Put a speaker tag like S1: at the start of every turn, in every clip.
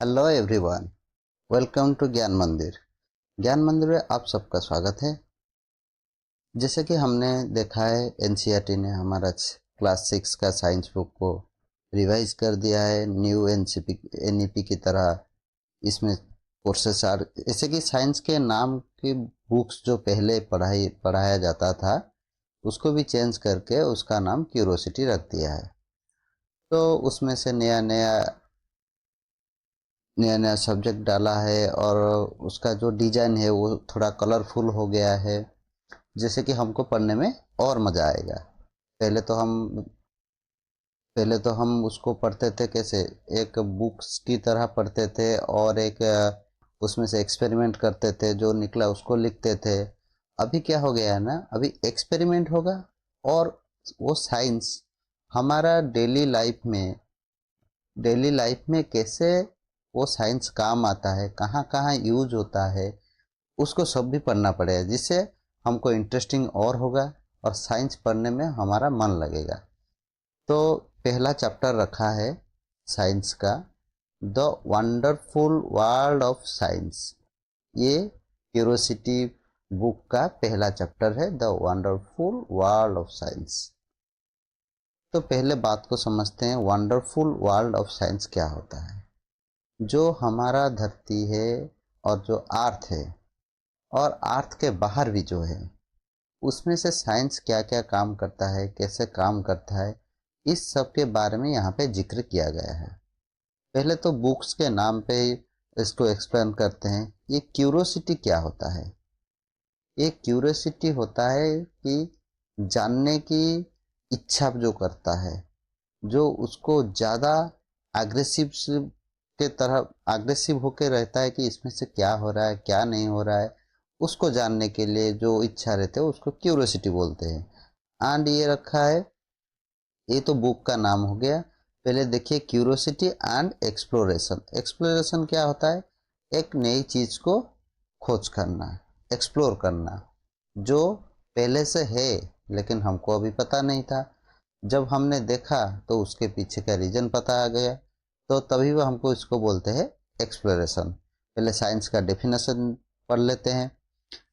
S1: Hello everyone. Welcome to ज्ञान मंदिर। ज्ञान मंदिर में आप सबका स्वागत है। जैसे कि हमने देखा है, एनसीईआरटी ने हमारा क्लास 6 का साइंस बुक को रिवाइज कर दिया है न्यू एनसीपी एनईपी की तरह। इसमें कोर्सेस आर जैसे कि साइंस के नाम की बुक्स जो पहले पढ़ाया जाता था उसको भी चेंज करके उसका नाम क्यूरोसिटी रख दिया है। तो उसमें से नया नया सब्जेक्ट डाला है और उसका जो डिज़ाइन है वो थोड़ा कलरफुल हो गया है, जैसे कि हमको पढ़ने में और मज़ा आएगा। पहले तो हम पहले तो हम उसको पढ़ते थे कैसे, एक बुक्स की तरह पढ़ते थे और एक उसमें से एक्सपेरिमेंट करते थे, जो निकला उसको लिखते थे। अभी क्या हो गया है ना, अभी एक्सपेरिमेंट होगा और वो साइंस हमारा डेली लाइफ में कैसे वो साइंस काम आता है, कहाँ कहाँ यूज होता है, उसको सब भी पढ़ना पड़ेगा, जिससे हमको इंटरेस्टिंग और होगा और साइंस पढ़ने में हमारा मन लगेगा। तो पहला चैप्टर रखा है साइंस का, the wonderful world of science. ये क्यूरोसिटी बुक का पहला चैप्टर है, the wonderful world of science. तो पहले बात को समझते हैं, वंडरफुल वर्ल्ड ऑफ साइंस क्या होता है। जो हमारा धरती है और जो अर्थ है और अर्थ के बाहर भी जो है, उसमें से साइंस क्या क्या काम करता है, कैसे काम करता है, इस सब के बारे में यहाँ पे जिक्र किया गया है। पहले तो बुक्स के नाम पे ही इसको एक्सप्लेन करते हैं। ये क्यूरोसिटी क्या होता है। ये क्यूरोसिटी होता है कि जानने की इच्छा जो करता है, जो उसको ज़्यादा एग्रेसिव के तरह एग्रेसिव होकर रहता है कि इसमें से क्या हो रहा है क्या नहीं हो रहा है, उसको जानने के लिए जो इच्छा रहती है उसको क्यूरोसिटी बोलते हैं। एंड ये रखा है, ये तो बुक का नाम हो गया। पहले देखिए क्यूरोसिटी एंड एक्सप्लोरेशन। एक्सप्लोरेशन क्या होता है, एक नई चीज़ को खोज करना, एक्सप्लोर करना, जो पहले से है लेकिन हमको अभी पता नहीं था। जब हमने देखा तो उसके पीछे का रीज़न पता आ गया, तो तभी वो हमको इसको बोलते हैं एक्सप्लोरेशन। पहले साइंस का डेफिनेशन पढ़ लेते हैं।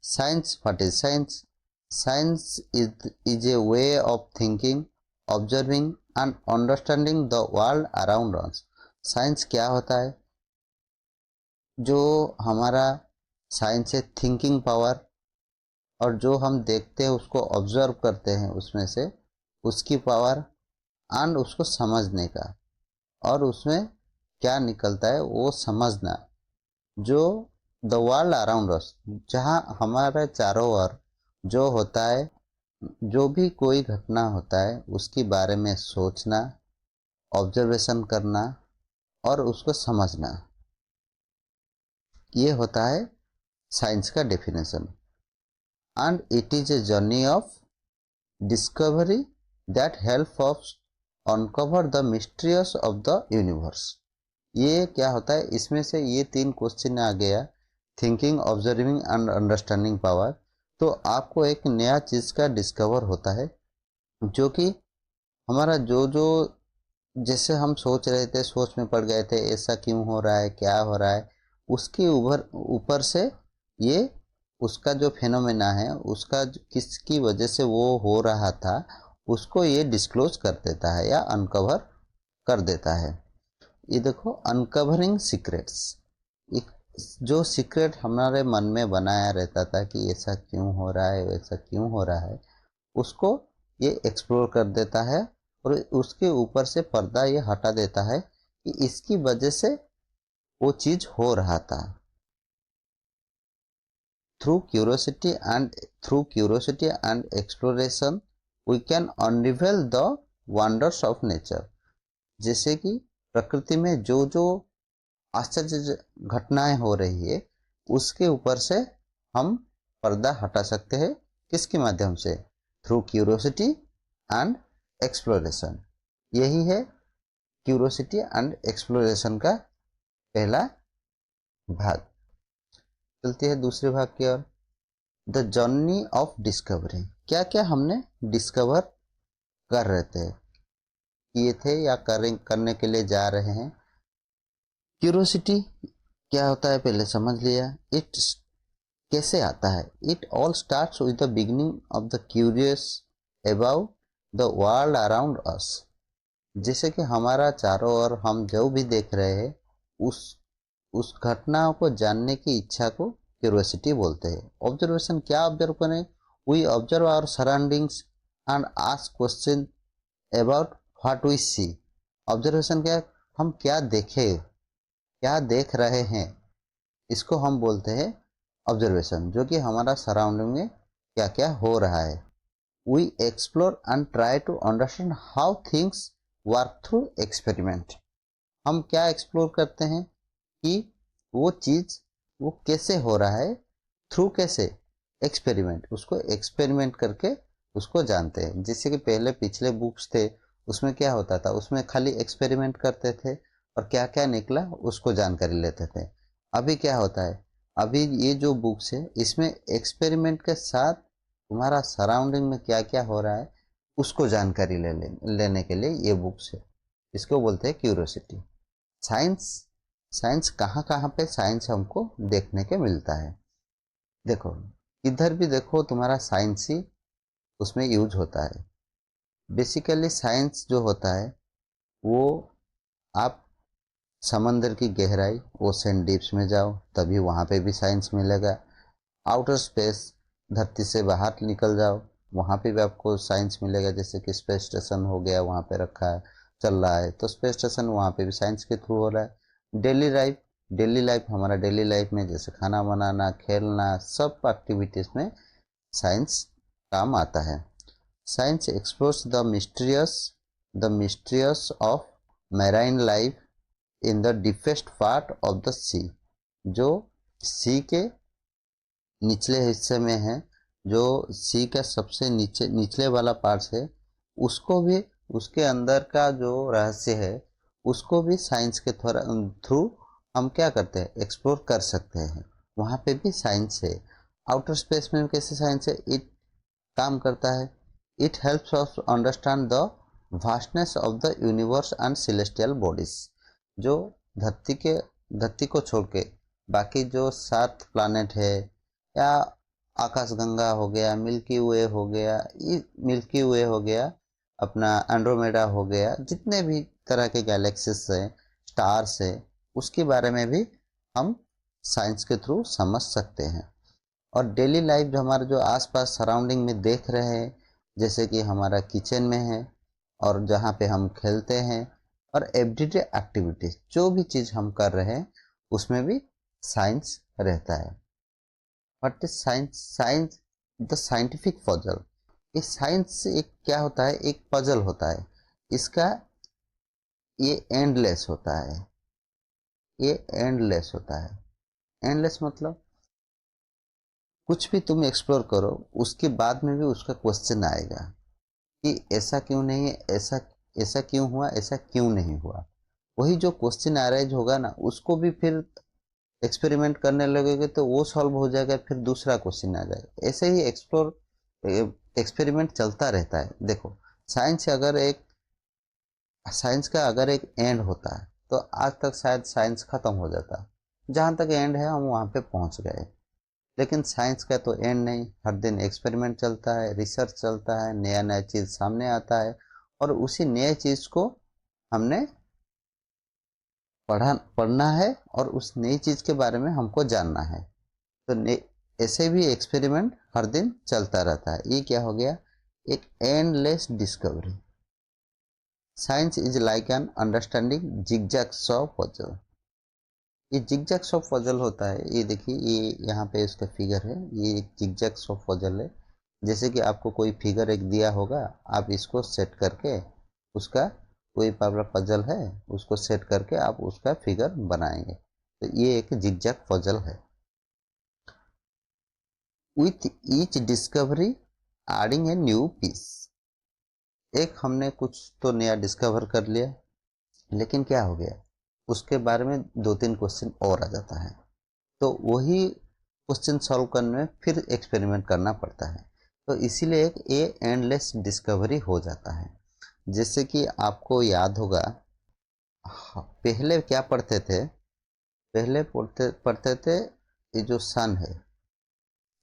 S1: Science, what is science? Science is a way of thinking, observing and understanding the world around us. Science क्या होता है? जो हमारा साइंस है, थिंकिंग पावर, और जो हम देखते हैं उसको ऑब्जर्व करते हैं उसमें से उसकी पावर, एंड उसको समझने का, और उसमें क्या निकलता है वो समझना। जो द वर्ल्ड अराउंड अस, जहाँ हमारे चारों ओर जो होता है, जो भी कोई घटना होता है उसके बारे में सोचना, ऑब्जर्वेशन करना और उसको समझना, ये होता है साइंस का definition. And it is a journey of discovery that help us uncover the mysteries of the universe. ये क्या होता है, इसमें से ये तीन क्वेश्चन आ गया, thinking, observing and understanding power. तो आपको एक नया चीज़ का डिस्कवर होता है, जो कि हमारा जो जो जैसे हम सोच रहे थे, सोच में पड़ गए थे ऐसा क्यों हो रहा है क्या हो रहा है, उसके ऊपर से ये उसका जो फेनोमेना है, उसका किसकी वजह से वो हो रहा था, उसको ये डिस्क्लोज कर देता है या अनकवर कर देता है। ये देखो, अनकवरिंग सीक्रेट्स। एक जो सीक्रेट हमारे मन में बनाया रहता था कि ऐसा क्यों हो रहा है वैसा क्यों हो रहा है, उसको ये एक्सप्लोर कर देता है और उसके ऊपर से पर्दा ये हटा देता है कि इसकी वजह से वो चीज हो रहा था। Through curiosity and exploration we can unravel the wonders of nature. जैसे कि प्रकृति में जो जो आश्चर्य घटनाएं हो रही है, उसके ऊपर से हम पर्दा हटा सकते हैं। किसके माध्यम से? Through curiosity and exploration. यही है क्यूरोसिटी एंड एक्सप्लोरेशन का पहला भाग। चलते हैं दूसरे भाग की ओर, द जर्नी ऑफ डिस्कवरी। क्या क्या हमने डिस्कवर कर रहे थे, किए थे या करने के लिए जा रहे हैं। क्यूरोसिटी क्या होता है पहले समझ लिया। इट कैसे आता है? It all starts with the beginning of the curious about the world around us. जैसे कि हमारा चारों ओर हम जो भी देख रहे हैं, उस उस घटनाओं को जानने की इच्छा को क्यूरियोसिटी बोलते हैं। ऑब्जर्वेशन क्या ऑब्जर्व करें? We observe our surroundings and ask question about what we see. Observation क्या है? हम क्या देखे, क्या देख रहे हैं, इसको हम बोलते हैं ऑब्जर्वेशन। जो कि हमारा सराउंडिंग में क्या क्या हो रहा है। We explore and try to understand how things work through experiment. हम क्या एक्सप्लोर करते हैं कि वो चीज़ वो कैसे हो रहा है, थ्रू कैसे? एक्सपेरिमेंट। उसको एक्सपेरिमेंट करके उसको जानते हैं। जैसे कि पहले पिछले बुक्स थे, उसमें क्या होता था, उसमें खाली एक्सपेरिमेंट करते थे और क्या क्या निकला उसको जानकारी लेते थे। अभी क्या होता है, अभी ये जो बुक्स है इसमें एक्सपेरिमेंट के साथ तुम्हारा सराउंडिंग में क्या क्या हो रहा है उसको जानकारी लेने के लिए ये बुक्स है। इसको बोलते हैं क्यूरियोसिटी। साइंस साइंस कहाँ कहाँ पे साइंस हमको देखने के मिलता है। देखो, इधर भी देखो, तुम्हारा साइंस ही उसमें यूज होता है। बेसिकली साइंस जो होता है वो, आप समंदर की गहराई, ओशन डीप्स में जाओ तभी वहाँ पे भी साइंस मिलेगा। आउटर स्पेस, धरती से बाहर निकल जाओ, वहाँ पे भी आपको साइंस मिलेगा। जैसे कि स्पेस स्टेशन हो गया, वहाँ पे रखा है, चल रहा है, तो स्पेस स्टेशन वहाँ पे भी साइंस के थ्रू हो रहा है। डेली लाइफ हमारा डेली लाइफ में जैसे खाना बनाना, खेलना, सब एक्टिविटीज़ में साइंस काम आता है। Science explores the mysterious of marine life in the deepest part of the sea. जो सी के निचले हिस्से में है, जो सी का सबसे निचले वाला पार्ट है, उसको भी, उसके अंदर का जो रहस्य है उसको भी साइंस के थ्रू हम क्या करते हैं, एक्सप्लोर कर सकते हैं। वहाँ पे भी साइंस है। आउटर स्पेस में कैसे साइंस है, इट काम करता है। It helps us understand the vastness of the universe and celestial bodies. जो धरती के धरती को छोड़ के बाकी जो 7 प्लानेट है, या आकाशगंगा हो गया, मिल्की वे हो गया, अपना एंड्रोमेडा हो गया, जितने भी तरह के गैलेक्सीज हैं, स्टार्स है, उसके बारे में भी हम साइंस के थ्रू समझ सकते हैं। और डेली लाइफ जो हमारे जो आसपास सराउंडिंग में देख रहे हैं, जैसे कि हमारा किचन में है और जहाँ पे हम खेलते हैं, और एवरीडे एक्टिविटीज जो भी चीज़ हम कर रहे हैं उसमें भी साइंस रहता है। What is science? Science the scientific puzzle. इस साइंस एक क्या होता है, एक पजल होता है। इसका ये एंडलेस होता है। ये एंडलेस होता है। एंडलेस मतलब कुछ भी तुम एक्सप्लोर करो, उसके बाद में भी उसका क्वेश्चन आएगा कि ऐसा क्यों नहीं है, ऐसा ऐसा क्यों हुआ, ऐसा क्यों नहीं हुआ। वही जो क्वेश्चन अराइज होगा ना, उसको भी फिर एक्सपेरिमेंट करने लगोगे तो वो सॉल्व हो जाएगा, फिर दूसरा क्वेश्चन आ जाएगा। ऐसे ही एक्सपेरिमेंट चलता रहता है। देखो, साइंस अगर एक साइंस का अगर एक एंड होता है तो आज तक शायद साइंस खत्म हो जाता। जहाँ तक एंड है हम वहाँ पे पहुँच गए। लेकिन साइंस का तो एंड नहीं। हर दिन एक्सपेरिमेंट चलता है, रिसर्च चलता है, नया नया चीज़ सामने आता है, और उसी नए चीज़ को हमने पढ़ना है और उस नई चीज़ के बारे में हमको जानना है। तो ऐसे भी एक्सपेरिमेंट हर दिन चलता रहता है। ये क्या हो गया, एक endless discovery. Science is like an understanding zigzags of puzzle. ये जिगजैग्स ऑफ पजल होता है। ये देखिए, ये यहाँ पे इसका फिगर है, ये एक जिगजैग्स ऑफ पजल है। जैसे कि आपको कोई फिगर एक दिया होगा, आप इसको सेट करके उसका, कोई पजल है उसको सेट करके आप उसका फिगर बनाएंगे। तो ये एक जिगजैग पजल है। With each discovery adding a new piece. एक हमने कुछ तो नया डिस्कवर कर लिया, लेकिन क्या हो गया, उसके बारे में 2-3 क्वेश्चन और आ जाता है। तो वही क्वेश्चन सॉल्व करने में फिर एक्सपेरिमेंट करना पड़ता है। तो इसीलिए एक ये एंडलेस डिस्कवरी हो जाता है। जैसे कि आपको याद होगा, पहले क्या पढ़ते थे पहले पढ़ते पढ़ते थे ये जो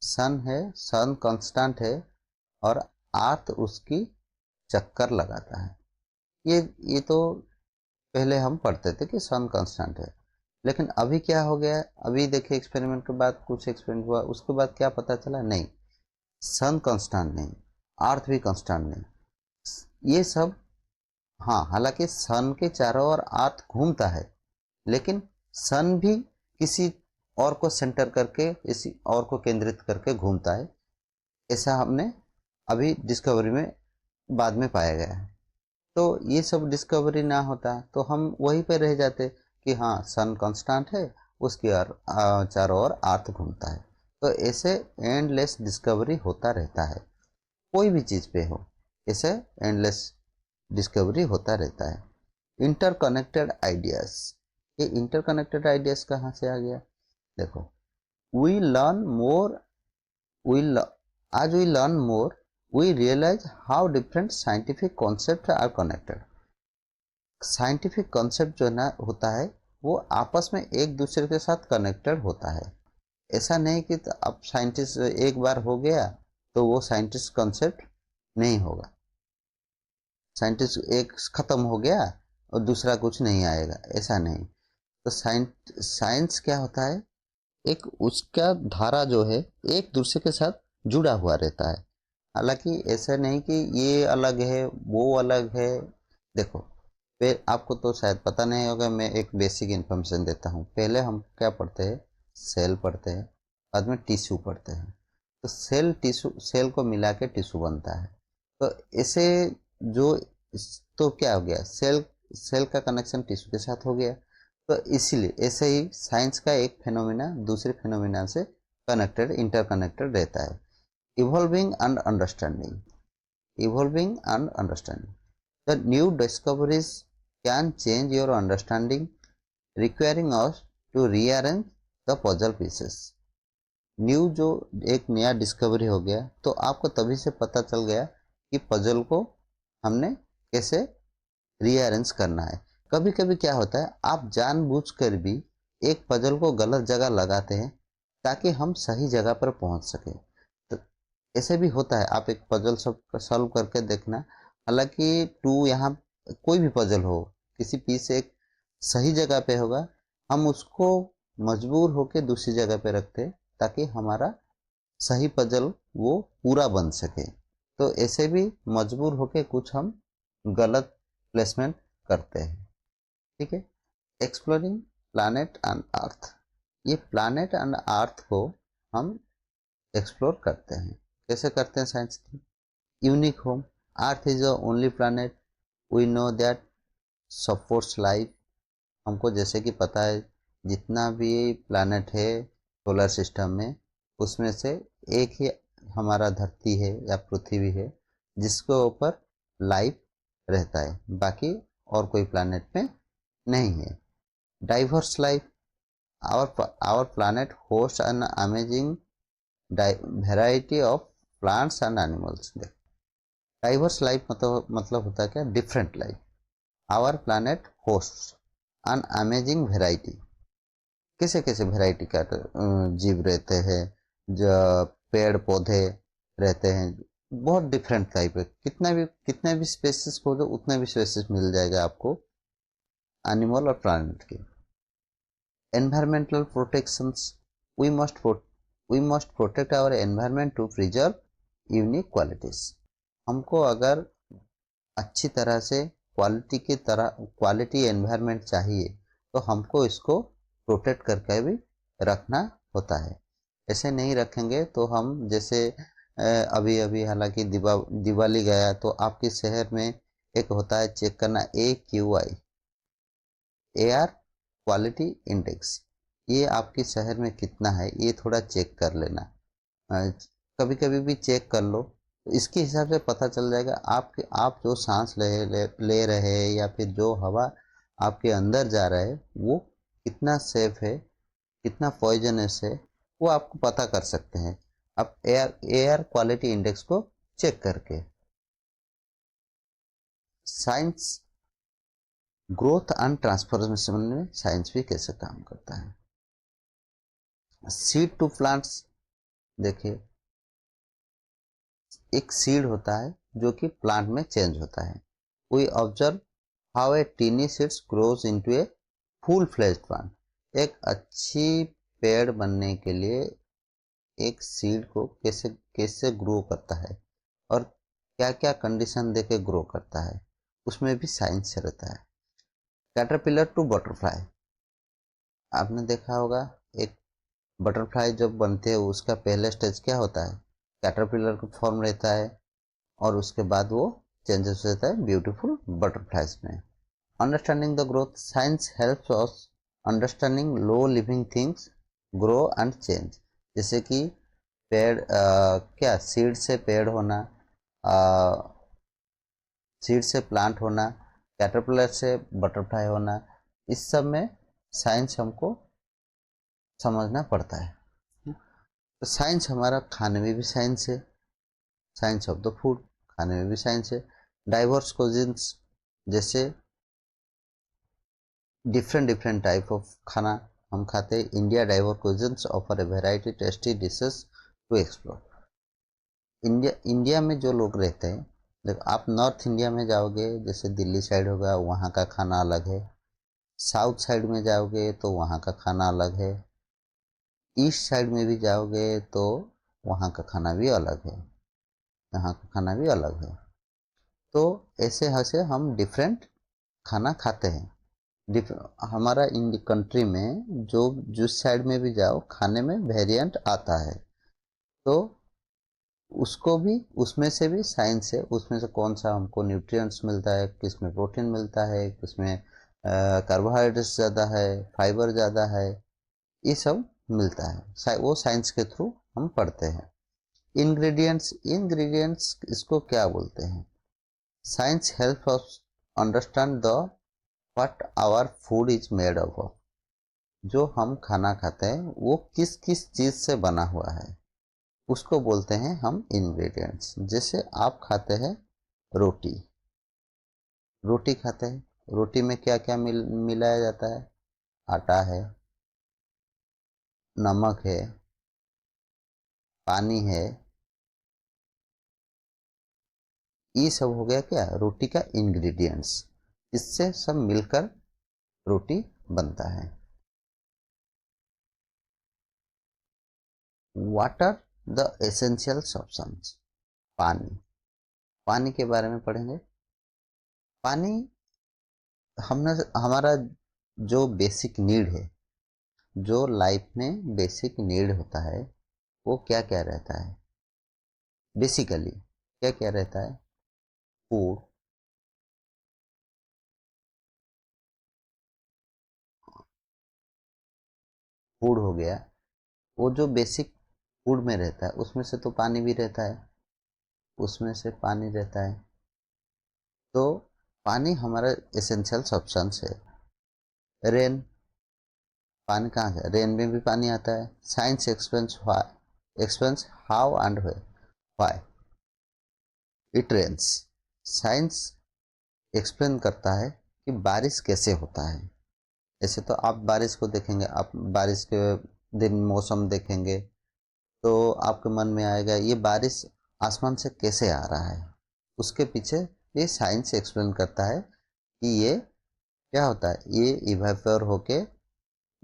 S1: सन कांस्टेंट है और अर्थ उसकी चक्कर लगाता है। ये ये तो पहले हम पढ़ते थे कि सन कांस्टेंट है। लेकिन अभी क्या हो गया, अभी देखिए एक्सपेरिमेंट के बाद कुछ एक्सपेरिमेंट हुआ, उसके बाद क्या पता चला, नहीं सन कांस्टेंट नहीं, अर्थ भी कांस्टेंट नहीं। ये सब, हाँ हालांकि सन के चारों ओर अर्थ घूमता है, लेकिन सन भी किसी और को सेंटर करके, किसी और को केंद्रित करके घूमता है। ऐसा हमने अभी डिस्कवरी में बाद में पाया गया है। तो ये सब डिस्कवरी ना होता तो हम वहीं पे रह जाते कि हाँ सन कांस्टेंट है, उसके चारों ओर अर्थ घूमता है। तो ऐसे एंडलेस डिस्कवरी होता रहता है, कोई भी चीज़ पे हो, ऐसे एंडलेस डिस्कवरी होता रहता है। इंटरकनेक्टेड आइडियाज, ये इंटरकनेक्टेड आइडियाज कहाँ से आ गया, देखो we learn more we as we learn more we realize how different scientific concepts are connected। Scientific concept जो ना होता है वो आपस में एक दूसरे के साथ कनेक्टेड होता है। ऐसा नहीं कि तो अब साइंटिस्ट एक बार हो गया तो वो साइंटिस्ट कॉन्सेप्ट नहीं होगा, साइंटिस्ट एक खत्म हो गया और दूसरा कुछ नहीं आएगा, ऐसा नहीं। तो साइंस क्या होता है, एक उसका धारा जो है एक दूसरे के साथ जुड़ा हुआ रहता है। हालांकि ऐसा नहीं कि ये अलग है वो अलग है। देखो आपको तो शायद पता नहीं होगा, मैं एक बेसिक इन्फॉर्मेशन देता हूँ। पहले हम क्या पढ़ते हैं, सेल पढ़ते हैं, बाद में टिश्यू पढ़ते हैं। तो सेल को मिला के टिश्यू बनता है। तो ऐसे जो तो क्या हो गया, सेल सेल का कनेक्शन टिश्यू के साथ हो गया। तो इसीलिए ऐसे ही साइंस का एक फिनोमिना दूसरे फिनोमिना से कनेक्टेड, इंटरकनेक्टेड रहता है। Evolving and understanding, evolving and understanding, the new discoveries can change your understanding requiring us to rearrange the puzzle pieces. New जो एक नया डिस्कवरी हो गया तो आपको तभी से पता चल गया कि पजल को हमने कैसे रीअरेंज करना है। कभी कभी क्या होता है, आप जानबूझकर भी एक पजल को गलत जगह लगाते हैं ताकि हम सही जगह पर पहुंच सके। तो ऐसे भी होता है, आप एक पजल सॉल्व करके देखना, हालांकि टू यहाँ कोई भी पजल हो, किसी पीस एक सही जगह पे होगा, हम उसको मजबूर होके दूसरी जगह पे रखते हैं ताकि हमारा सही पजल वो पूरा बन सके। तो ऐसे भी मजबूर होके कुछ हम गलत प्लेसमेंट करते हैं। ठीक है, एक्सप्लोरिंग प्लैनेट एंड अर्थ, ये प्लैनेट एंड अर्थ को हम एक्सप्लोर करते हैं। कैसे करते हैं साइंस की, unique home, earth is the only planet we know that supports life. हमको जैसे कि पता है जितना भी प्लैनेट है सोलर सिस्टम में, उसमें से एक ही हमारा धरती है या पृथ्वी है जिसके ऊपर लाइफ रहता है, बाकी और कोई प्लैनेट में नहीं है। Diverse life, our planet host an amazing variety of plants and animals. Diverse life मतलब होता है क्या, different life. Our planet host an amazing variety, कैसे कैसे वेराइटी का जीव रहते हैं, जो पेड़ पौधे रहते हैं, बहुत डिफरेंट टाइप है। कितने भी स्पेसिस खोजो उतने भी स्पेसिस मिल जाएगा आपको एनिमल और प्लांट के। Environmental protections, we must we must protect our environment to preserve unique qualities. हमको अगर अच्छी तरह से क्वालिटी एनवायरनमेंट चाहिए तो हमको इसको प्रोटेक्ट करके भी रखना होता है। ऐसे नहीं रखेंगे तो हम जैसे अभी अभी हालांकि दिवाली गया तो आपके शहर में एक होता है चेक करना AQI, एयर क्वालिटी इंडेक्स, ये आपके शहर में कितना है ये थोड़ा चेक कर लेना। कभी कभी भी चेक कर लो, तो इसके हिसाब से पता चल जाएगा आप जो सांस ले रहे हैं या फिर जो हवा आपके अंदर जा रहा है वो कितना सेफ है, कितना पॉइजनस है, वो आपको पता कर सकते हैं आप एयर क्वालिटी इंडेक्स को चेक करके। साइंस ग्रोथ एंड ट्रांसफॉर्मेशन में साइंस भी कैसे काम करता है। सीड टू प्लांट्स, देखिए एक सीड होता है जो कि प्लांट में चेंज होता है। We observe how a tiny seeds grows into a full fledged plant. एक अच्छी पेड़ बनने के लिए एक सीड को कैसे कैसे ग्रो करता है और क्या क्या कंडीशन देके ग्रो करता है, उसमें भी साइंस रहता है। कैटरपिलर टू बटरफ्लाई, आपने देखा होगा एक बटरफ्लाई जब बनते हैं उसका पहला स्टेज क्या होता है, कैटरपिलर का फॉर्म रहता है और उसके बाद वो चेंजेस हो जाता है ब्यूटीफुल बटरफ्लाइज में। Understanding the growth, science helps us understanding low living things grow and change. जैसे कि पेड़ क्या सीड से पेड़ होना, सीड से प्लांट होना, कैटरपिलर से बटरफ्लाई होना, इस सब में साइंस हमको समझना पड़ता है। तो साइंस हमारा खाने में भी साइंस है, साइंस ऑफ द फूड, खाने में भी साइंस है। डाइवर्स कुजिन्स, जैसे डिफरेंट डिफरेंट टाइप ऑफ खाना हम खाते हैं। India diverse cuisines offer a variety tasty dishes to explore. India India में जो लोग रहते हैं, देखो आप नॉर्थ इंडिया में जाओगे जैसे दिल्ली साइड होगा, वहाँ का खाना अलग है। साउथ साइड में जाओगे तो वहाँ का खाना अलग है। ईस्ट साइड में भी जाओगे तो वहाँ का खाना भी अलग है, यहाँ का खाना भी अलग है। तो ऐसे हंसे हम डिफरेंट खाना खाते हैं। हमारा इन कंट्री में जो जिस साइड में भी जाओ खाने में वेरिएंट आता है। तो उसको भी, उसमें से भी साइंस है, उसमें से कौन सा हमको न्यूट्रिएंट्स मिलता है, किसमें प्रोटीन मिलता है, किसमें कार्बोहाइड्रेट्स ज़्यादा है, फाइबर ज़्यादा है, ये सब मिलता है। वो साइंस के थ्रू हम पढ़ते हैं। इंग्रेडिएंट्स, इंग्रेडिएंट्स इसको क्या बोलते हैं। Science help us understand the what our food is made of. जो हम खाना खाते हैं वो किस किस चीज़ से बना हुआ है, उसको बोलते हैं हम इंग्रेडिएंट्स। जैसे आप खाते हैं रोटी, रोटी खाते हैं, रोटी में क्या क्या मिलाया जाता है, आटा है, नमक है, पानी है, ये सब हो गया क्या रोटी का इंग्रेडिएंट्स। इससे सब मिलकर रोटी बनता है। वाटर द एसेंशियल सब्सटेंस, पानी, पानी के बारे में पढ़ेंगे। पानी हमने, हमारा जो बेसिक नीड है, जो लाइफ में बेसिक नीड होता है, वो क्या क्या रहता है, बेसिकली क्या क्या रहता है। फूड, फूड हो गया, वो जो बेसिक फूड में रहता है उसमें से तो पानी भी रहता है, उसमें से पानी रहता है। तो पानी हमारा एसेंशियल सब्सटेंस है। रेन, पानी कहाँ से, रेन में भी पानी आता है। Science explains how and why it rains. Science explain करता है कि बारिश कैसे होता है। ऐसे तो आप बारिश को देखेंगे, आप बारिश के दिन मौसम देखेंगे तो आपके मन में आएगा ये बारिश आसमान से कैसे आ रहा है। उसके पीछे ये साइंस एक्सप्लेन करता है कि ये क्या होता है, ये इवेपोर होके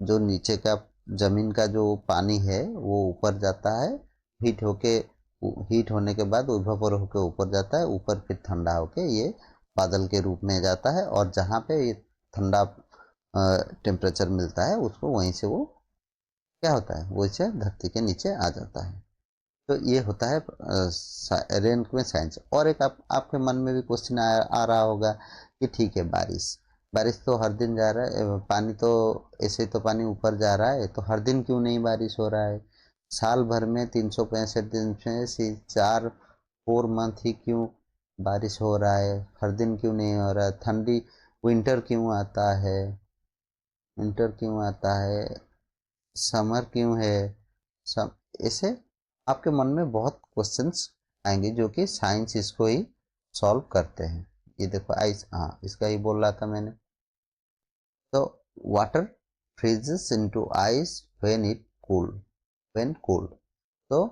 S1: जो नीचे का जमीन का जो पानी है वो ऊपर जाता है, हीट होके, हीट होने के बाद इवेपोर होके ऊपर जाता है, ऊपर फिर ठंडा होके ये बादल के रूप में जाता है और जहाँ पे ये ठंडा टेम्परेचर मिलता है उसको वहीं से वो क्या होता है, वो इसे धरती के नीचे आ जाता है। तो ये होता है रेन में साइंस। और एक आपके मन में भी क्वेश्चन आ रहा होगा कि ठीक है बारिश, बारिश तो हर दिन जा रहा है, पानी तो ऐसे तो पानी ऊपर जा रहा है, तो हर दिन क्यों नहीं बारिश हो रहा है। साल भर में 365 दिन में से 4 मंथ ही क्यों बारिश हो रहा है, हर दिन क्यों नहीं हो रहा है। ठंडी, विंटर क्यों आता है, विंटर क्यों आता है, समर क्यों है, सम ऐसे आपके मन में बहुत क्वेश्चंस आएंगे जो कि साइंस इसको ही सॉल्व करते हैं। ये देखो आइस, हाँ इसका ही बोल रहा था मैंने। Water freezes into ice when cooled. तो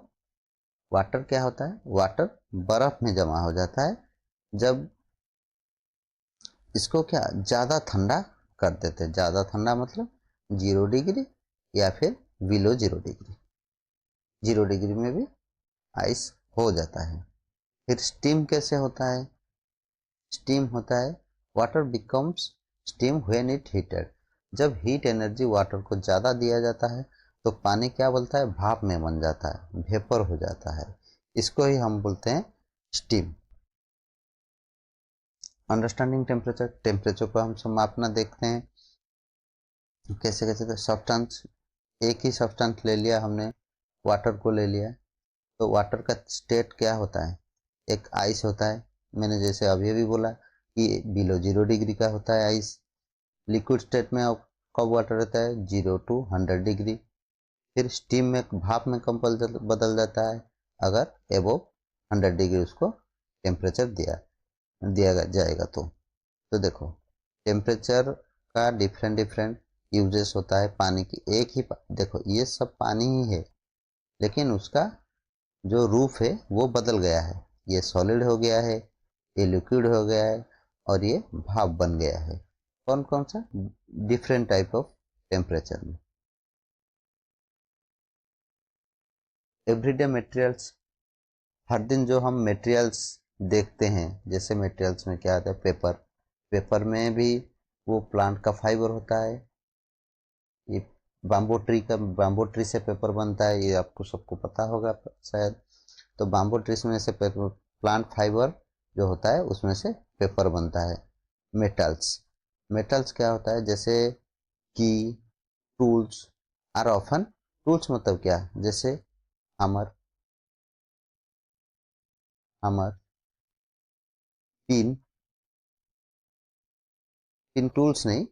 S1: वाटर क्या होता है, वाटर बर्फ में जमा हो जाता है जब इसको क्या ज़्यादा ठंडा कर देते हैं। ज़्यादा ठंडा मतलब 0 डिग्री या फिर बिलो 0 डिग्री। 0 डिग्री में भी आइस हो जाता है। फिर स्टीम कैसे होता है, स्टीम होता है water becomes steam when it heated. जब हीट एनर्जी वाटर को ज़्यादा दिया जाता है तो पानी क्या बोलता है, भाप में बन जाता है, वेपर हो जाता है। इसको ही हम बोलते हैं स्टीम। अंडरस्टैंडिंग टेम्परेचर, टेम्परेचर को हम सब मापना देखते हैं कैसे कैसे। तो सब्सटेंस, एक ही सब्सटेंस ले लिया हमने, वाटर को ले लिया, तो वाटर का स्टेट क्या होता है, एक आइस होता है। मैंने जैसे अभी अभी बोला कि बिलो 0 डिग्री का होता है आइस। लिक्विड स्टेट में अब कब वाटर रहता है, 0 to 100 डिग्री। फिर स्टीम में, भाप में कब बदल जाता है, अगर एबोव 100 डिग्री उसको टेम्परेचर दिया दिया जाएगा तो देखो टेम्परेचर का डिफरेंट डिफरेंट यूजेस होता है पानी की। एक ही देखो ये सब पानी ही है, लेकिन उसका जो रूप है वो बदल गया है। ये सॉलिड हो गया है, ये लिक्विड हो गया है, और ये भाप बन गया है। कौन कौन सा, डिफरेंट टाइप ऑफ टेम्परेचर में। एवरीडे मटेरियल्स, हर दिन जो हम मटेरियल्स देखते हैं, जैसे मटेरियल्स में क्या आता है, पेपर। पेपर में भी वो प्लांट का फाइबर होता है। ये बाम्बू ट्री से पेपर बनता है, ये आपको सबको पता होगा शायद। तो बाम्बू ट्री में से पेपर, प्लांट फाइबर जो होता है उसमें से पेपर बनता है। मेटल्स, मेटल्स क्या होता है, जैसे की, टूल्स आर ऑफन, टूल्स मतलब क्या, जैसे हमर, हमर, पिन। पिन टूल्स नहीं,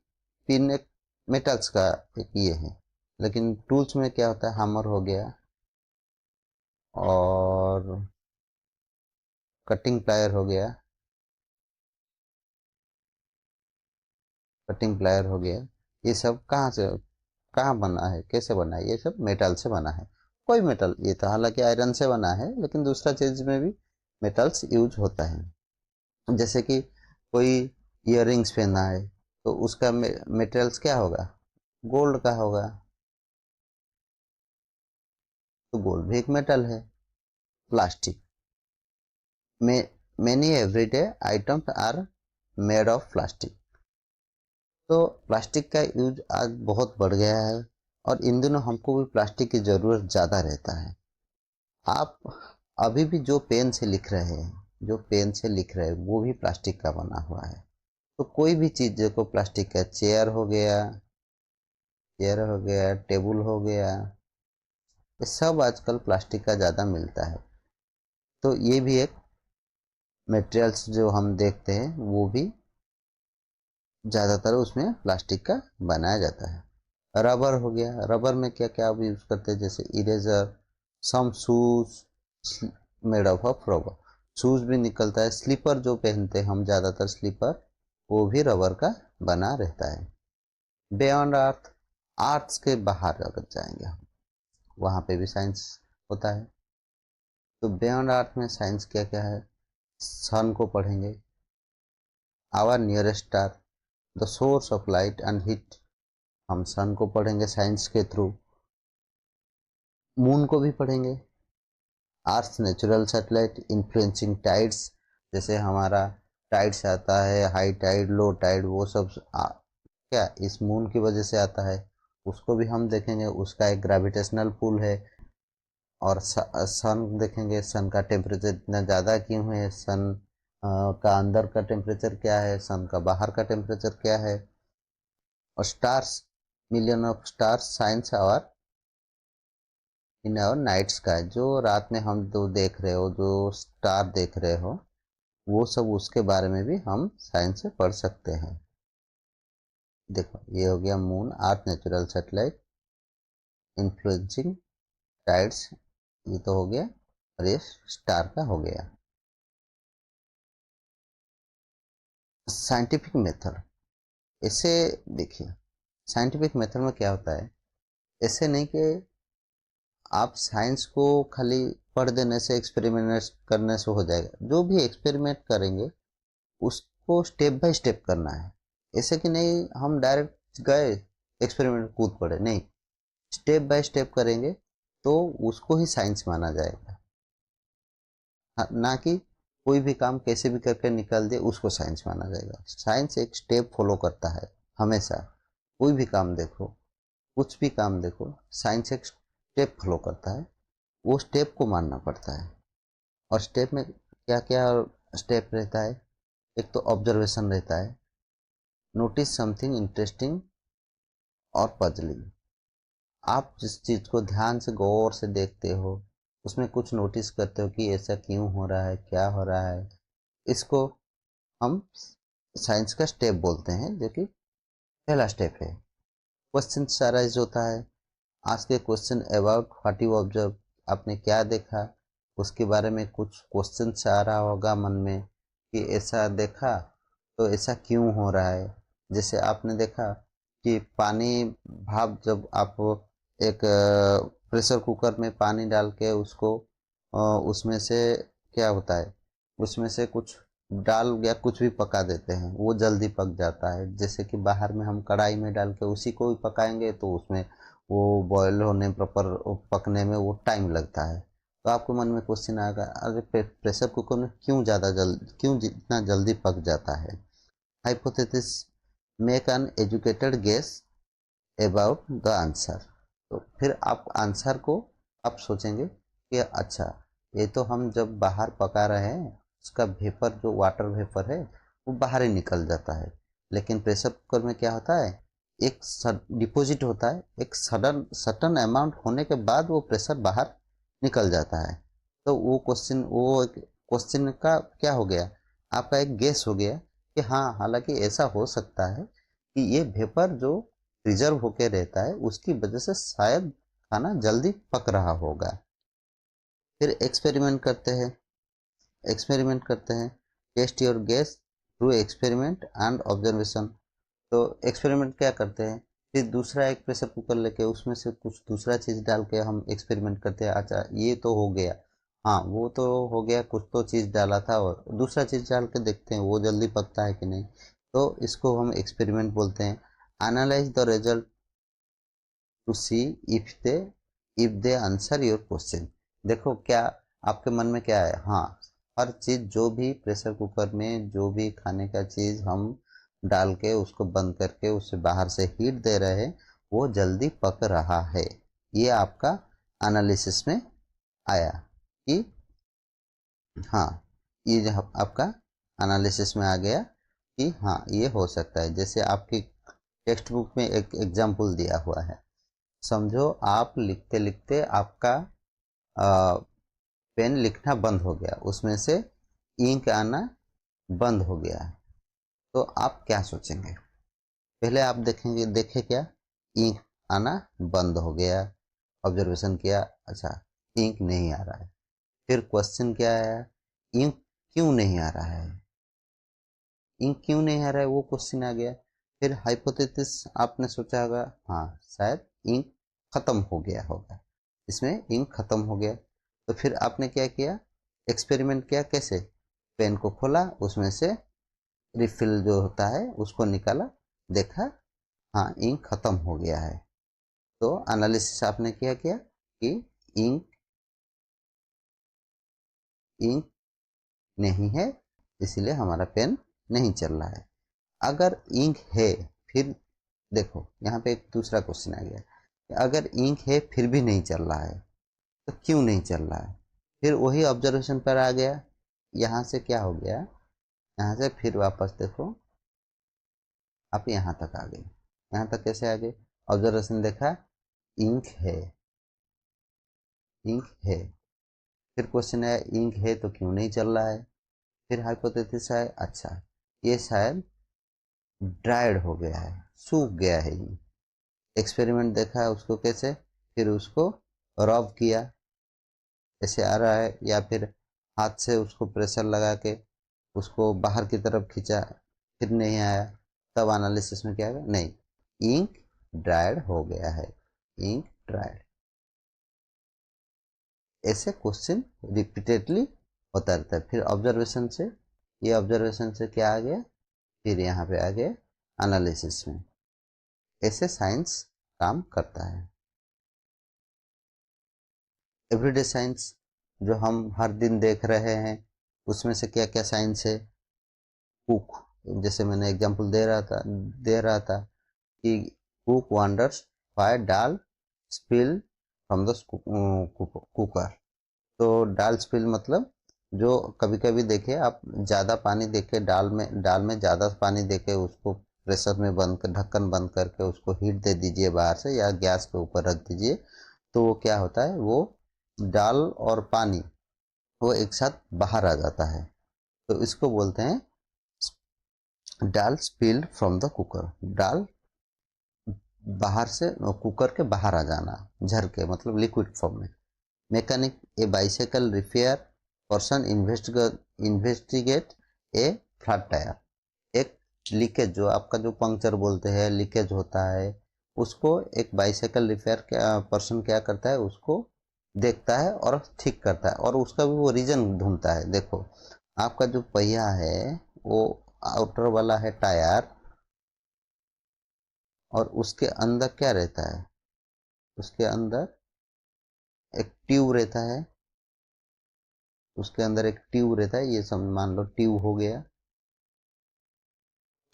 S1: पिन एक मेटल्स का एक ये है। लेकिन टूल्स में क्या होता है, हैमर हो गया, और कटिंग प्लायर हो गया, कटिंग प्लायर हो गया। ये सब कहाँ से, कहाँ बना है, कैसे बना है, ये सब मेटल से बना है। कोई मेटल, ये तो हालांकि आयरन से बना है, लेकिन दूसरा चीज में भी मेटल्स यूज होता है। जैसे कि कोई इयररिंग्स पहना है तो उसका मेटेरियल्स क्या होगा, गोल्ड का होगा। तो गोल्ड भी एक मेटल है। प्लास्टिक में, many everyday items are made of plastic. तो प्लास्टिक का यूज आज बहुत बढ़ गया है, और इन दिनों हमको भी प्लास्टिक की ज़रूरत ज़्यादा रहता है। आप अभी भी जो पेन से लिख रहे हैं, जो पेन से लिख रहे हैं वो भी प्लास्टिक का बना हुआ है। तो कोई भी चीज़ देखो प्लास्टिक का, चेयर हो गया, चेयर हो गया, टेबल हो गया, ये सब आजकल प्लास्टिक का ज़्यादा मिलता है। तो ये भी एक मटेरियल्स जो हम देखते हैं वो भी ज़्यादातर उसमें प्लास्टिक का बनाया जाता है। रबर हो गया, रबर में क्या क्या अब यूज़ करते हैं, जैसे eraser, some shoes made of rubber, shoes भी निकलता है। स्लीपर जो पहनते हैं हम ज़्यादातर, स्लीपर वो भी रबर का बना रहता है। बियॉन्ड अर्थ, आर्ट्स के बाहर अगर जाएंगे हम, वहाँ पे भी साइंस होता है। तो बियॉन्ड अर्थ में साइंस क्या क्या है, सन को पढ़ेंगे, our nearest star, the source of light and heat, हम सन को पढ़ेंगे साइंस के थ्रू। मून को भी पढ़ेंगे, अर्थ नेचुरल सैटेलाइट इन्फ्लुएंसिंग टाइड्स, जैसे हमारा टाइड्स आता है, हाई टाइड, लो टाइड, वो सब क्या इस मून की वजह से आता है। उसको भी हम देखेंगे, उसका एक ग्रेविटेशनल पुल है। और सन देखेंगे, सन का टेम्परेचर इतना ज़्यादा क्यों है, सन का अंदर का टेम्परेचर क्या है, सन का बाहर का टेम्परेचर क्या है। और stars, million of stars science our in our night sky, जो रात में हम जो देख रहे हो, जो स्टार देख रहे हो, वो सब उसके बारे में भी हम साइंस से पढ़ सकते हैं। देखो ये हो गया मून, अर्थ नेचुरल सैटेलाइट इन्फ्लुएंसिंग टाइड्स, ये तो हो गया, और ये स्टार का हो गया। साइंटिफिक मेथड, इसे देखिए, साइंटिफिक मेथड में क्या होता है, ऐसे नहीं कि आप साइंस को खाली पढ़ देने से, एक्सपेरिमेंट करने से हो जाएगा। जो भी एक्सपेरिमेंट करेंगे उसको स्टेप बाय स्टेप करना है। ऐसे कि नहीं हम डायरेक्ट गए एक्सपेरिमेंट कूद पड़े, नहीं, स्टेप बाय स्टेप करेंगे तो उसको ही साइंस माना जाएगा। ना कि कोई भी काम कैसे भी करके निकाल दे उसको साइंस माना जाएगा। साइंस एक स्टेप फॉलो करता है हमेशा। कोई भी काम देखो, कुछ भी काम देखो, साइंस एक स्टेप फॉलो करता है, वो स्टेप को मानना पड़ता है। और स्टेप में क्या क्या स्टेप रहता है, एक तो ऑब्जर्वेशन रहता है, नोटिस समथिंग इंटरेस्टिंग और पजलिंग। आप जिस चीज़ को ध्यान से गौर से देखते हो, उसमें कुछ नोटिस करते हो कि ऐसा क्यों हो रहा है, क्या हो रहा है, इसको हम साइंस का स्टेप बोलते हैं, जो कि पहला स्टेप है। क्वेश्चन अराइज होता है, ask A question about what you observe. आपने क्या देखा, उसके बारे में कुछ क्वेश्चन आ रहा होगा मन में कि ऐसा देखा तो ऐसा क्यों हो रहा है। जैसे आपने देखा कि पानी, भाप, जब आप एक प्रेशर कुकर में पानी डाल के उसको उसमें से क्या होता है, उसमें से कुछ डाल या कुछ भी पका देते हैं, वो जल्दी पक जाता है। जैसे कि बाहर में हम कढ़ाई में डाल के उसी को भी पकाएंगे तो उसमें वो बॉयल होने, प्रॉपर पकने में वो टाइम लगता है। तो आपके मन में क्वेश्चन आएगा, अरे प्रेशर कुकर में क्यों जितना जल्दी पक जाता है। Hypothesis, make an educated guess about the answer. तो फिर आप आंसर को आप सोचेंगे कि अच्छा, ये तो हम जब बाहर पका रहे हैं उसका वेपर, जो वाटर वेपर है, वो बाहर ही निकल जाता है। लेकिन प्रेशर कुकर में क्या होता है, एक डिपॉजिट होता है, एक सडन सटन अमाउंट होने के बाद वो प्रेशर बाहर निकल जाता है। तो वो क्वेश्चन का क्या हो गया, आपका एक गेस हो गया कि हाँ, हालांकि ऐसा हो सकता है कि ये वेपर जो रिजर्व होके रहता है उसकी वजह से शायद खाना जल्दी पक रहा होगा। फिर एक्सपेरिमेंट करते हैं, test your guess through experiment and observation. तो एक्सपेरिमेंट क्या करते हैं, फिर दूसरा एक प्रेशर कुकर लेके उसमें से कुछ दूसरा चीज़ डाल के हम एक्सपेरिमेंट करते हैं। अच्छा, ये तो हो गया, हाँ वो तो हो गया, कुछ तो चीज़ डाला था, और दूसरा चीज़ डाल के देखते हैं वो जल्दी पकता है कि नहीं। तो इसको हम एक्सपेरिमेंट बोलते हैं। Analyse the result to see if they answer your question. देखो क्या आपके मन में क्या है, हाँ, हर चीज़ जो भी प्रेशर कुकर में जो भी खाने का चीज़ हम डाल के उसको बंद करके उसे बाहर से हीट दे रहे हैं, वो जल्दी पक रहा है। ये आपका एनालिसिस में आया कि हाँ, ये जो आपका एनालिसिस में आ गया कि हाँ, ये हो सकता है। जैसे आपकी टेक्स्ट बुक में एक एग्जाम्पल दिया हुआ है, समझो आप लिखते लिखते आपका पेन लिखना बंद हो गया, उसमें से इंक आना बंद हो गया। तो आप क्या सोचेंगे, पहले आप देखे क्या, इंक आना बंद हो गया, ऑब्जर्वेशन किया, अच्छा इंक नहीं आ रहा है। फिर क्वेश्चन क्या आया, इंक क्यों नहीं आ रहा है, इंक क्यों नहीं आ रहा है, वो क्वेश्चन आ गया। फिर हाइपोथेसिस आपने सोचा होगा, हाँ शायद इंक खत्म हो गया होगा, इसमें इंक खत्म हो गया। तो फिर आपने क्या किया, एक्सपेरिमेंट किया, कैसे, पेन को खोला, उसमें से रिफिल जो होता है उसको निकाला, देखा हाँ इंक खत्म हो गया है। तो एनालिसिस आपने क्या किया कि इंक इंक नहीं है, इसीलिए हमारा पेन नहीं चल रहा है। अगर इंक है, फिर देखो यहाँ पे एक दूसरा क्वेश्चन आ गया, अगर इंक है फिर भी नहीं चल रहा है तो क्यों नहीं चल रहा है। फिर वही ऑब्जर्वेशन पर आ गया, यहाँ से क्या हो गया, यहाँ से फिर वापस देखो, आप यहाँ तक आ गए। यहाँ तक कैसे आ गए, ऑब्जर्वेशन देखा, इंक है, इंक है। फिर क्वेश्चन आया, इंक है तो क्यों नहीं चल रहा है। फिर हाइपोथेसिस है, अच्छा ये शायद ड्राइड हो गया है, सूख गया है ये। एक्सपेरिमेंट देखा है उसको कैसे, फिर उसको रब किया, ऐसे आ रहा है, या फिर हाथ से उसको प्रेशर लगा के उसको बाहर की तरफ खींचा, फिर नहीं आया। तब एनालिसिस में क्या आएगा, नहीं, इंक ड्राइड हो गया है, इंक ड्राइड। ऐसे क्वेश्चन रिपीटेडली होता रहता है। फिर ऑब्जर्वेशन से, ये ऑब्जर्वेशन से क्या आ गया, फिर यहाँ पे आ गया एनालिसिस में। ऐसे साइंस काम करता है। एवरीडे साइंस जो हम हर दिन देख रहे हैं, उसमें से क्या क्या साइंस है। कुक, जैसे मैंने एग्जांपल दे रहा था कि cook wonders why dal spill from the cooker. तो दाल स्पिल मतलब, जो कभी कभी देखे आप, ज़्यादा पानी देके दाल में ज़्यादा पानी देके उसको प्रेशर में बंद कर, ढक्कन बंद करके उसको हीट दे दीजिए बाहर से, या गैस के ऊपर रख दीजिए। तो वो क्या होता है, वो दाल और पानी वो एक साथ बाहर आ जाता है। तो इसको बोलते हैं दाल स्पिल्ड फ्रॉम द कुकर। दाल बाहर से, कुकर के बाहर आ जाना, झर के, मतलब लिक्विड फॉर्म में। मैकेनिक, ए बाइसाइकिल रिपेयर पर्सन इन्वेस्टिगेट ए फ्लैट टायर। एक लीकेज, जो आपका जो पंक्चर बोलते हैं, लीकेज होता है, उसको एक बाइसाइकिल रिपेयर पर्सन क्या करता है, उसको देखता है और ठीक करता है, और उसका भी वो रीजन ढूंढता है। देखो, आपका जो पहिया है वो आउटर वाला है टायर, और उसके अंदर क्या रहता है, उसके अंदर एक ट्यूब रहता है, उसके अंदर एक ट्यूब रहता है, ये सब मान लो ट्यूब हो गया।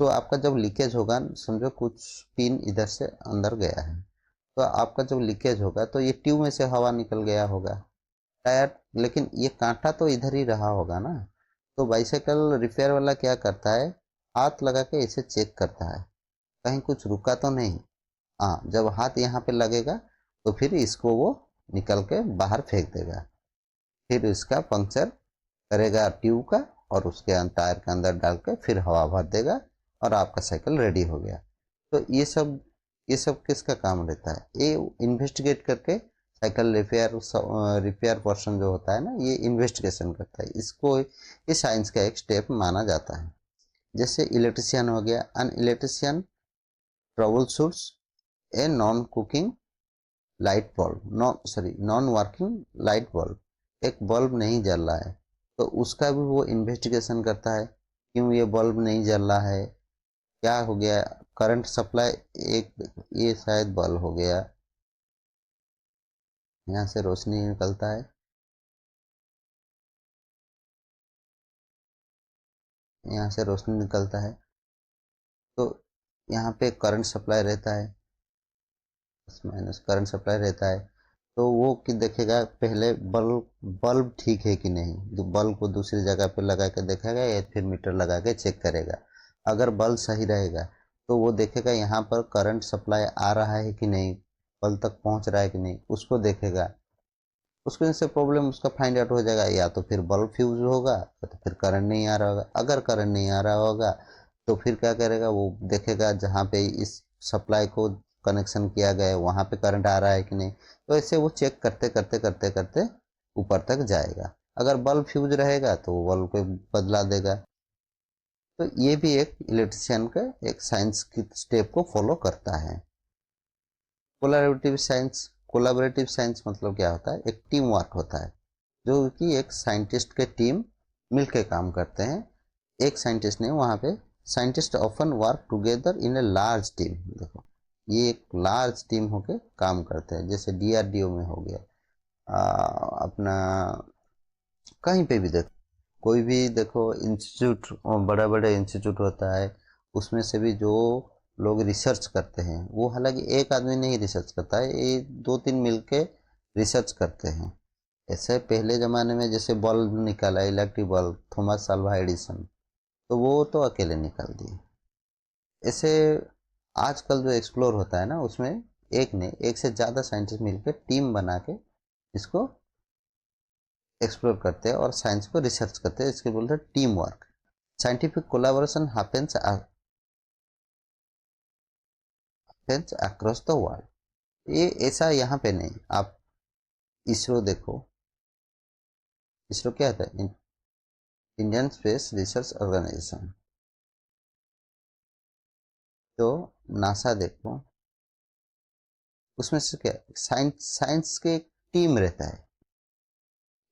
S1: तो आपका जब लीकेज होगा, समझो कुछ पिन इधर से अंदर गया है, तो आपका जब लीकेज होगा तो ये ट्यूब में से हवा निकल गया होगा टायर, लेकिन ये कांटा तो इधर ही रहा होगा ना। तो बाइसाइकिल रिपेयर वाला क्या करता है, हाथ लगा के इसे चेक करता है, कहीं कुछ रुका तो नहीं। हाँ, जब हाथ यहाँ पे लगेगा तो फिर इसको वो निकल के बाहर फेंक देगा, फिर इसका पंक्चर करेगा ट्यूब का, और उसके टायर के अंदर डाल के फिर हवा भर देगा, और आपका साइकिल रेडी हो गया। तो ये सब किसका काम रहता है, ये इन्वेस्टिगेट करके साइकिल रिपेयर पर्सन जो होता है ना, ये इन्वेस्टिगेशन करता है, इसको ये साइंस का एक स्टेप माना जाता है। जैसे इलेक्ट्रिशियन हो गया, an electrician troubleshoots a non cooking light bulb, non working light bulb. एक बल्ब नहीं जल रहा है, तो उसका भी वो इन्वेस्टिगेशन करता है, क्यों ये बल्ब नहीं जल रहा है, क्या हो गया, करंट सप्लाई, एक ये शायद बल्ब हो गया, यहाँ से रोशनी निकलता है, यहाँ से रोशनी निकलता है, तो यहाँ पे करंट सप्लाई रहता है, प्लस माइनस करंट सप्लाई रहता है। तो वो कि देखेगा पहले बल्ब बल्ब ठीक है कि नहीं, बल्ब को दूसरी जगह पे लगा के देखेगा, या फिर मीटर लगा के चेक करेगा। अगर बल्ब सही रहेगा तो वो देखेगा यहाँ पर करंट सप्लाई आ रहा है कि नहीं, बल्ब तक पहुँच रहा है कि नहीं, उसको देखेगा। उसको इससे प्रॉब्लम उसका फाइंड आउट हो जाएगा, या तो फिर बल्ब फ्यूज होगा, या तो फिर करंट नहीं आ रहा होगा। अगर करंट नहीं आ रहा होगा तो फिर क्या करेगा, वो देखेगा जहाँ पे इस सप्लाई को कनेक्शन किया गया है वहाँ पे करंट आ रहा है कि नहीं। तो ऐसे वो चेक करते करते करते करते ऊपर तक जाएगा। अगर बल्ब फ्यूज रहेगा तो वो बल्ब को बदला देगा। तो ये भी एक इलेक्ट्रिशियन का एक साइंस की स्टेप को फॉलो करता है। कोलाबरेटिव साइंस मतलब क्या होता है, एक टीम वर्क होता है, जो कि एक साइंटिस्ट के टीम मिलके काम करते हैं। एक साइंटिस्ट नहीं, वहाँ पे scientist often work together in a large team. देखो, ये एक लार्ज टीम होके काम करते हैं, जैसे डीआरडीओ में हो गया, अपना कहीं पे भी देखो, कोई भी देखो इंस्टीट्यूट, बड़ा बड़ा इंस्टीट्यूट होता है, उसमें से भी जो लोग रिसर्च करते हैं, वो हालांकि एक आदमी नहीं रिसर्च करता है, ये दो तीन मिलके रिसर्च करते हैं। ऐसे पहले ज़माने में जैसे बल्ब निकाला, electric bulb, Thomas Alva Edison, तो वो तो अकेले निकाल दिए। ऐसे आजकल जो एक्सप्लोर होता है ना, उसमें एक ने एक से ज़्यादा साइंटिस्ट मिलकर टीम बना के इसको एक्सप्लोर करते हैं और साइंस को रिसर्च करते हैं, इसके बोलते हैं team work. Scientific collaboration happens across the world. ये ऐसा यहाँ पे नहीं, आप इसरो देखो, इसरो क्या होता है, इंडियन स्पेस रिसर्च ऑर्गेनाइजेशन। तो नासा देखो, उसमें से क्या, साइंस साइंस के एक टीम रहता है,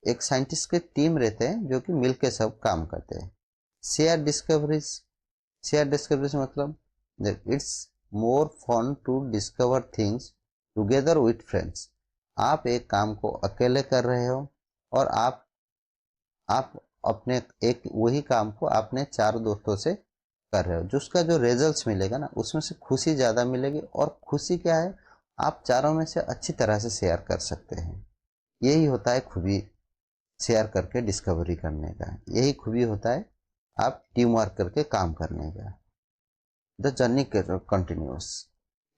S1: एक साइंटिस्ट के टीम रहते हैं जो कि मिलके सब काम करते हैं। शेयर डिस्कवरीज, शेयर डिस्कवरीज मतलब it's more fun to discover things together with friends. आप एक काम को अकेले कर रहे हो और आप अपने एक वही काम को अपने चार दोस्तों से कर रहे हो, जिसका जो रिजल्ट्स मिलेगा ना उसमें से खुशी ज़्यादा मिलेगी। और खुशी क्या है, आप चारों में से अच्छी तरह से शेयर कर सकते हैं। यही होता है खूबी शेयर करके डिस्कवरी करने का, यही खूबी होता है आप टीम वर्क करके काम करने का। द जर्नी कंटिन्यूस,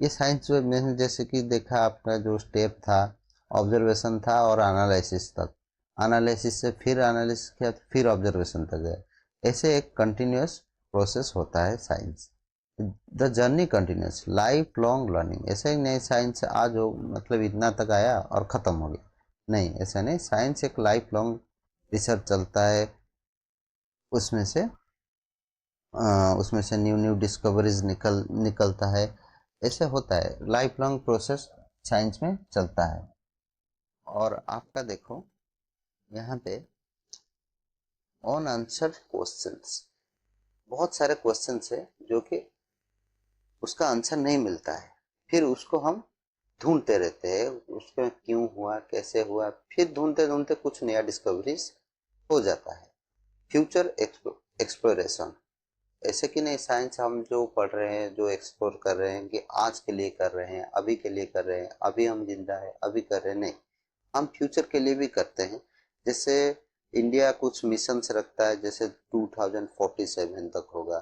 S1: ये साइंस में जैसे कि देखा आपका जो स्टेप था, ऑब्जर्वेशन था और एनालिसिस तक, एनालिसिस से फिर एनालिसिस किया तो फिर ऑब्जर्वेशन तक गया, ऐसे एक कंटिन्यूस प्रोसेस होता है science. The journey continuous life long learning, ऐसा ही नहीं साइंस आज हो मतलब इतना तक आया और ख़त्म हो गया, नहीं ऐसा नहीं, साइंस एक लाइफ लॉन्ग रिसर्च चलता है। उसमें से उसमें से न्यू न्यू डिस्कवरीज निकलता है, ऐसे होता है, लाइफ लॉन्ग प्रोसेस साइंस में चलता है। और आपका देखो यहाँ पे ऑन आंसर क्वेश्चंस, बहुत सारे क्वेश्चंस है जो कि उसका आंसर नहीं मिलता है, फिर उसको हम ढूंढते रहते हैं, उसमें क्यों हुआ कैसे हुआ, फिर ढूंढते ढूंढते कुछ नया डिस्कवरीज हो जाता है। फ्यूचर एक्सप्लोरेशन, ऐसे कि नहीं साइंस हम जो पढ़ रहे हैं जो एक्सप्लोर कर रहे हैं कि आज के लिए कर रहे हैं, अभी के लिए कर रहे हैं, अभी हम जिंदा है अभी कर रहे हैं, नहीं, हम फ्यूचर के लिए भी करते हैं। जैसे इंडिया कुछ मिशंस रखता है, जैसे 2047 तक होगा,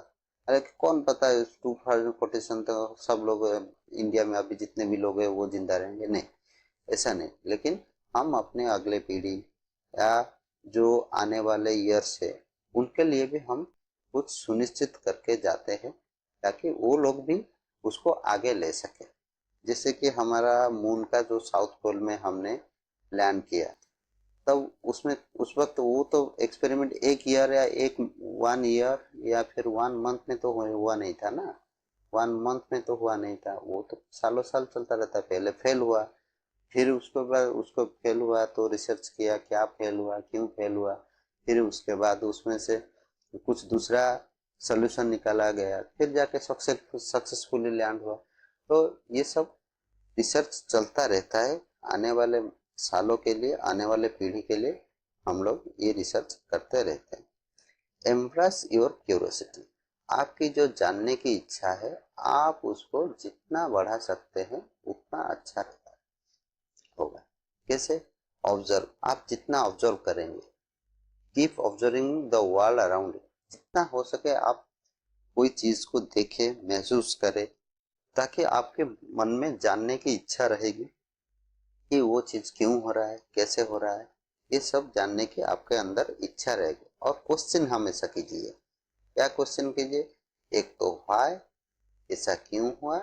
S1: अरे कौन पता है 2047 तक सब लोग इंडिया में अभी जितने भी लोग हैं वो जिंदा रहेंगे, नहीं ऐसा नहीं, लेकिन हम अपने अगले पीढ़ी या जो आने वाले ईयर्स है उनके लिए भी हम कुछ सुनिश्चित करके जाते हैं ताकि वो लोग भी उसको आगे ले सके। जैसे कि हमारा मून का जो साउथ पोल में हमने लैंड किया, तब उसमें उस वक्त वो तो एक्सपेरिमेंट एक ईयर या एक 1 ईयर या फिर 1 मंथ में तो हुआ नहीं था ना, 1 मंथ में तो हुआ नहीं था, वो तो सालों साल चलता रहता। पहले फेल हुआ, फिर उसके बाद उसको फेल हुआ तो रिसर्च किया क्या फेल हुआ क्यों फेल हुआ, फिर उसके बाद उसमें से कुछ दूसरा सोल्यूशन निकाला गया, फिर जाके सक्सेसफुली लैंड हुआ। तो ये सब रिसर्च चलता रहता है, आने वाले सालों के लिए आने वाले पीढ़ी के लिए हम लोग ये रिसर्च करते रहते हैं। एम्ब्रेस योर क्यूरियोसिटी, आपकी जो जानने की इच्छा है आप उसको जितना बढ़ा सकते हैं उतना अच्छा रहता होगा। कैसे, ऑब्जर्व, आप जितना ऑब्जर्व करेंगे, keep observing the world around you, जितना हो सके आप कोई चीज को देखें महसूस करें, ताकि आपके मन में जानने की इच्छा रहेगी कि वो चीज क्यों हो रहा है कैसे हो रहा है, ये सब जानने की आपके अंदर इच्छा रहेगी। और क्वेश्चन हमेशा कीजिए, क्या क्वेश्चन कीजिए, एक तो व्हाई, ऐसा क्यों हुआ,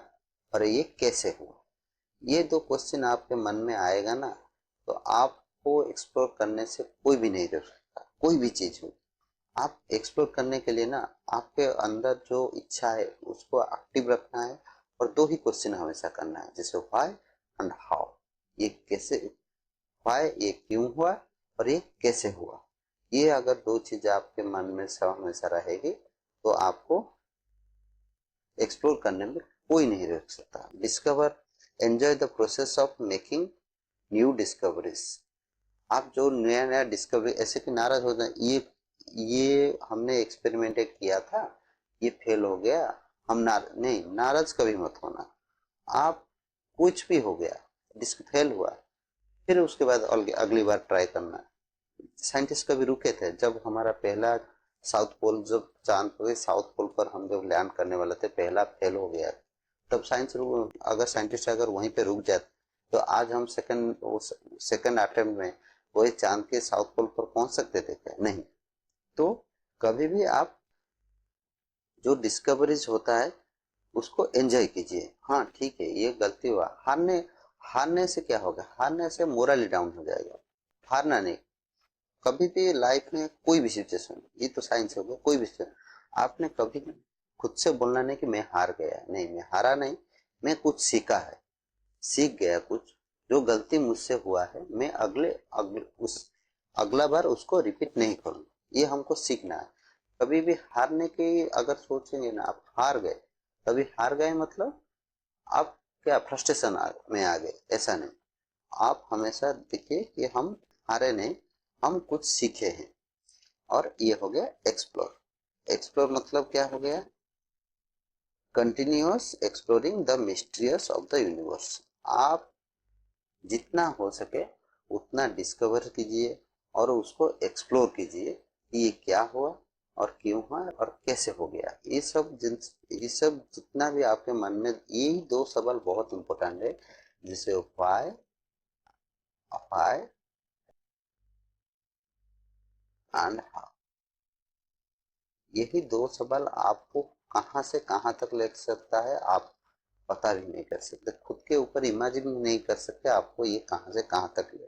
S1: और ये कैसे हुआ, ये दो क्वेश्चन आपके मन में आएगा ना तो आपको एक्सप्लोर करने से कोई भी नहीं रोक सकता, कोई भी चीज हो। आप एक्सप्लोर करने के लिए ना आपके अंदर जो इच्छा है उसको एक्टिव रखना है, और दो ही क्वेश्चन हमेशा करना है, जैसे व्हाई एंड हाउ, ये कैसे, व्हाई ये क्यों हुआ और ये कैसे हुआ। ये अगर दो चीज आपके मन में सब हमेशा रहेगी तो आपको एक्सप्लोर करने में कोई नहीं रोक सकता। Discover, enjoy the process of making new discoveries, आप जो नया नया डिस्कवरी, ऐसे कि नाराज हो जाए, ये हमने एक्सपेरिमेंट किया था ये फेल हो गया, हम नहीं, नाराज कभी मत होना। आप कुछ भी हो गया, डिस्क फेल हुआ, फिर उसके बाद अगली बार ट्राई करना। साइंटिस्ट कभी रुके थे, जब हमारा पहला साउथ पोल, जब चांद पे साउथ पोल पर हम जब लैंड करने वाले थे पहला फेल हो गया, तब साइंस अगर साइंटिस्ट अगर वहीं पे रुक जाते तो आज हम सेकंड अटेम्प्ट में वही चांद के साउथ पोल पर पहुंच सकते थे क्या, नहीं। तो कभी भी आप जो डिस्कवरीज होता है उसको एंजॉय कीजिए। हाँ ठीक है ये गलती हुआ, हारने हारने से क्या होगा, हारने से मोरली डाउन हो जाएगा, हारना नहीं। कभी भी लाइफ में कोई भी सिचुएशन, ये तो साइंस हो गया, कोई भी सिचुएशन आपने कभी खुद से बोलना नहीं कि मैं हार गया, नहीं मैं हारा नहीं, मैं कुछ सीखा है, सीख गया कुछ, जो गलती मुझसे हुआ है मैं अगला बार उसको रिपीट नहीं करूँ, ये हमको सीखना है। कभी भी हारने की अगर सोचेंगे ना, आप हार गए, कभी हार गए मतलब आप क्या फ्रस्ट्रेशन में आ गए, ऐसा नहीं। आप हमेशा देखिए कि हम हारे नहीं, हम कुछ सीखे हैं। और ये हो गया एक्सप्लोर। एक्सप्लोर मतलब क्या हो गया? Continuous exploring the mysterious of the universe. आप जितना हो सके उतना डिस्कवर कीजिए और उसको एक्सप्लोर कीजिए कि ये क्या हुआ और क्यों हुआ और कैसे हो गया। ये सब जितना भी आपके मन में, यही दो सवाल बहुत इंपॉर्टेंट है, जिसे व्हाई, व्हाई एंड हाउ। यही दो सवाल आपको कहाँ से कहाँ तक ले सकता है, आप पता भी नहीं कर सकते, खुद के ऊपर इमेजिन नहीं कर सकते आपको ये कहाँ से कहाँ तक ले।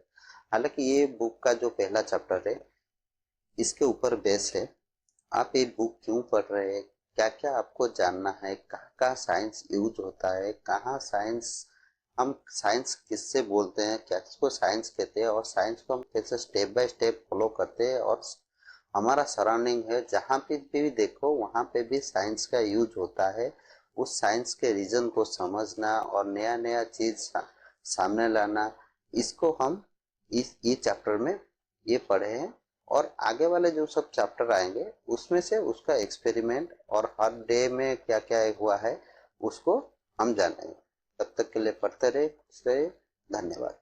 S1: हालांकि ये बुक का जो पहला चैप्टर है इसके ऊपर बेस है। आप ये बुक क्यों पढ़ रहे हैं, क्या क्या आपको जानना है, कहाँ कहाँ साइंस यूज होता है, कहाँ साइंस, हम साइंस किससे बोलते हैं, क्या किसको साइंस कहते हैं, और साइंस को हम कैसे स्टेप बाय स्टेप फॉलो करते हैं, और हमारा सराउंडिंग है जहाँ पे भी देखो वहाँ पे भी साइंस का यूज होता है। उस साइंस के रीजन को समझना और नया नया चीज सामने लाना, इसको हम इस ये चैप्टर में ये पढ़े हैं। और आगे वाले जो सब चैप्टर आएंगे उसमें से उसका एक्सपेरिमेंट और हर डे में क्या क्या हुआ है उसको हम जानेंगे। तब तक के लिए पढ़ते रहे। धन्यवाद।